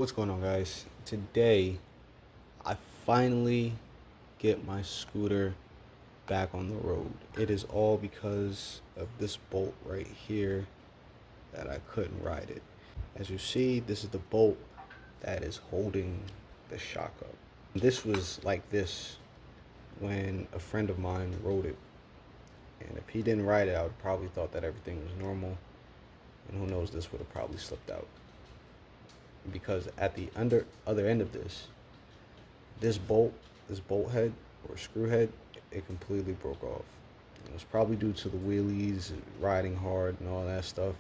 What's going on, guys? Today I finally get my scooter back on the road. It is all because of this bolt right here that I couldn't ride it. As you see, this is the bolt that is holding the shock up. This was like this when a friend of mine rode it, and if he didn't ride it, I would probably thought that everything was normal, and who knows, this would have probably slipped out. Because at the other end of this bolt head or screw head, it completely broke off. It was probably due to the wheelies, riding hard, and all that stuff.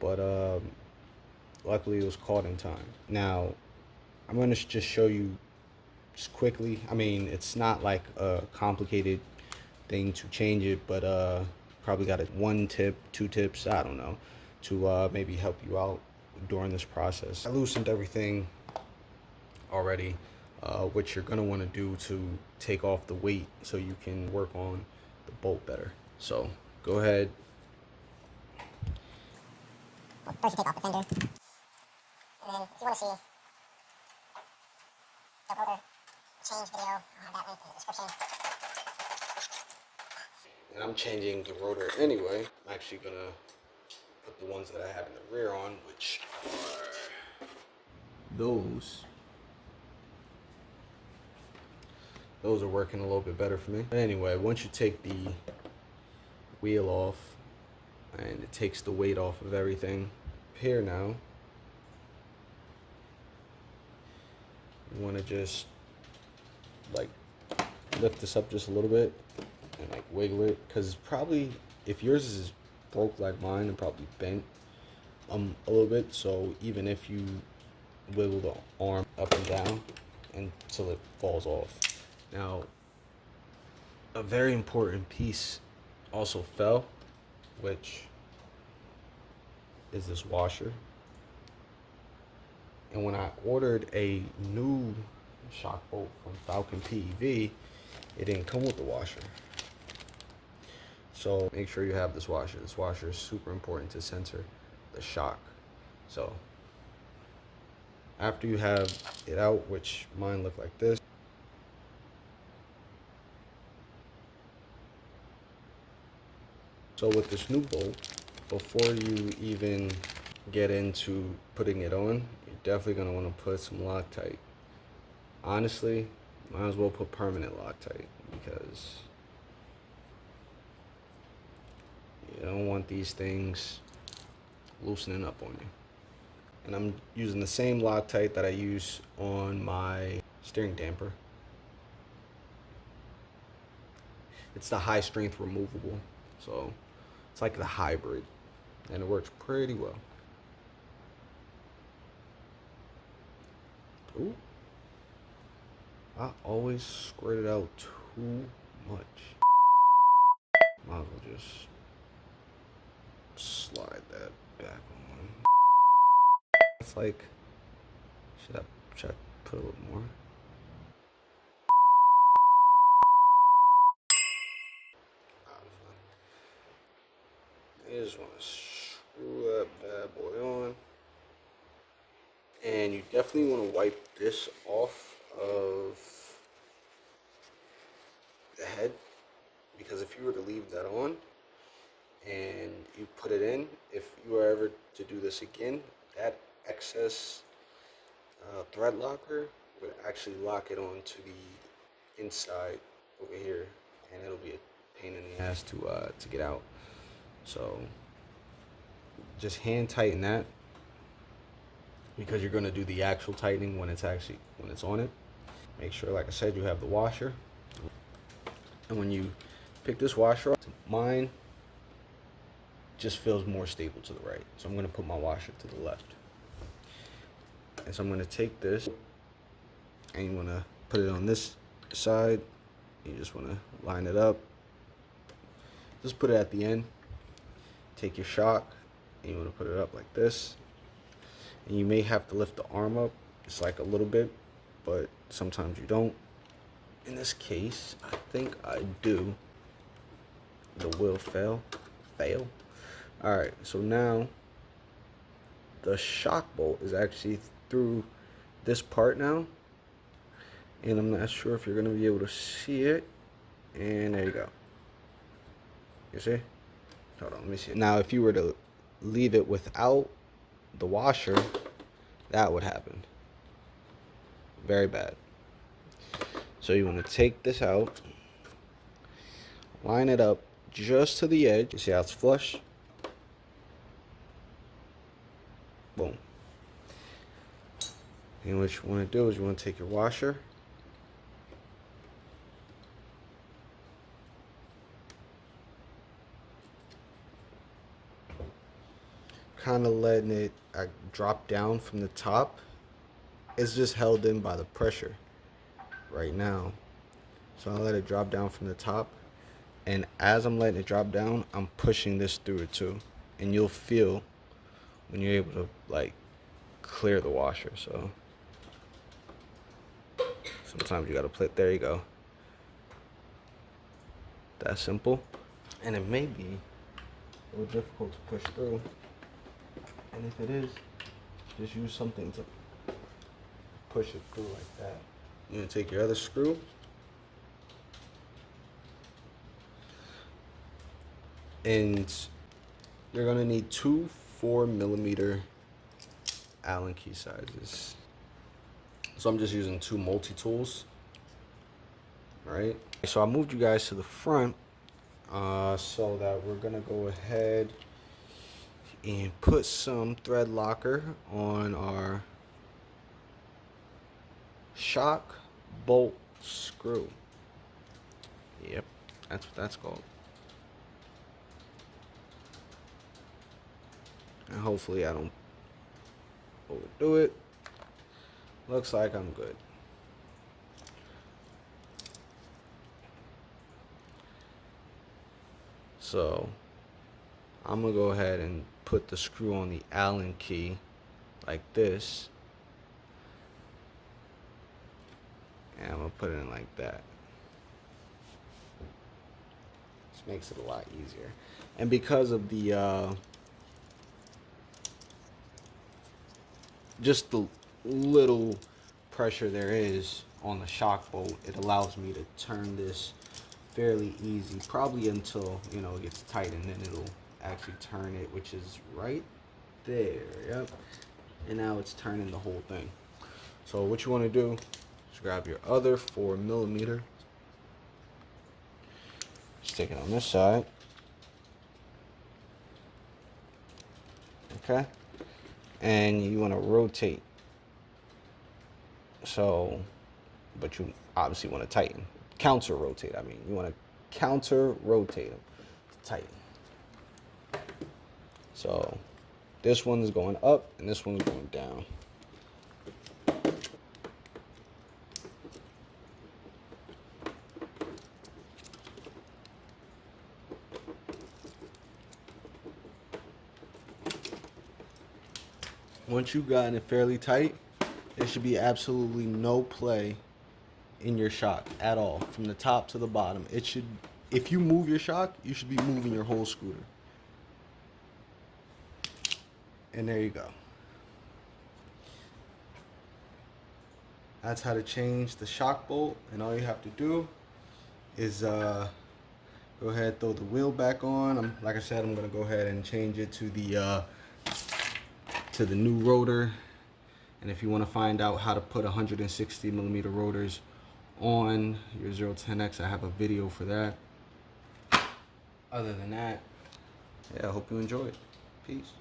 But luckily, it was caught in time. Now, I'm gonna just show you just quickly. I mean, it's not like a complicated thing to change it, but probably got one tip, two tips, I don't know, to maybe help you out during this process. I loosened everything already, what you're gonna want to do to take off the weight so you can work on the bolt better. So go ahead. First you take off the fender, and then if you want to see the rotor change video, I'll have that link in the description. And I'm changing the rotor anyway. I'm actually gonna put the ones that I have in the rear on, which are those. Those are working a little bit better for me. But anyway, once you take the wheel off and it takes the weight off of everything, here now, you want to just like lift this up just a little bit and like wiggle it, because probably if yours is broke like mine and probably bent a little bit, so even if you wiggle the arm up and down until it falls off. Now, a very important piece also fell, which is this washer. And when I ordered a new shock bolt from FalconPEV, it didn't come with the washer. So make sure you have this washer. This washer is super important to center the shock. So after you have it out, which mine look like this, so with this new bolt, before you even get into putting it on, you're definitely gonna wanna put some Loctite. Honestly, might as well put permanent Loctite, because you don't want these things loosening up on you. And I'm using the same Loctite that I use on my steering damper. It's the high strength removable, so it's like the hybrid, and it works pretty well. Ooh, I always squirt it out too much. Might as well just slide that back on. It's like, should I put a little more? You just want to screw that bad boy on. And you definitely want to wipe this off of the head, because if you were to leave that on and you put it in, if you were ever to do this again, that excess thread locker would actually lock it onto the inside over here, and it'll be a pain in the ass to get out. So just hand tighten that, because you're going to do the actual tightening when it's on it. Make sure, like I said, you have the washer. And when you pick this washer up, mine just feels more stable to the right. So I'm going to put my washer to the left. And so I'm going to take this, and you want to put it on this side. You just want to line it up. Just put it at the end. Take your shock, and you want to put it up like this. And you may have to lift the arm up just like a little bit, but sometimes you don't. In this case, I think I do. The will fail. All right, so now the shock bolt is actually through this part now, and I'm not sure if you're gonna be able to see it. And there you go. You see? Hold on, let me see. Now, if you were to leave it without the washer, that would happen. Very bad. So you want to take this out, line it up just to the edge. You see how it's flush? Boom. And what you want to do is you want to take your washer, kind of letting it drop down from the top. It's just held in by the pressure right now. So I'll let it drop down from the top. And as I'm letting it drop down, I'm pushing this through it too. And you'll feel when you're able to like clear the washer. So sometimes you gotta play. There you go. That simple. And it may be a little difficult to push through. And if it is, just use something to push it through like that. You're gonna take your other screw. And you're gonna need two 4mm Allen key sizes. So I'm just using two multi-tools. Right? So I moved you guys to the front so that we're gonna go ahead and put some thread locker on our shock bolt screw. Yep, that's what that's called. And hopefully I don't overdo it. Looks like I'm good. So I'm gonna go ahead and put the screw on the Allen key like this. And I'm gonna put it in like that. This makes it a lot easier. And because of the just the little pressure there is on the shock bolt, it allows me to turn this fairly easy, probably until, you know, it gets tight, and then it'll actually turn it, which is right there. Yep. And now it's turning the whole thing. So what you want to do is grab your other 4mm, stick it on this side. Okay. And you want to rotate. So, but you obviously want to tighten. Counter rotate, I mean. You want to counter rotate them to tighten. So, this one's going up and this one's going down. Once you've gotten it fairly tight, there should be absolutely no play in your shock at all, from the top to the bottom. It should, if you move your shock, you should be moving your whole scooter. And there you go. That's how to change the shock bolt, and all you have to do is go ahead, throw the wheel back on. Like I said, I'm gonna go ahead and change it to the new rotor. And if you want to find out how to put 160mm rotors on your 010X, I have a video for that. Other than that, yeah, I hope you enjoyed. Peace.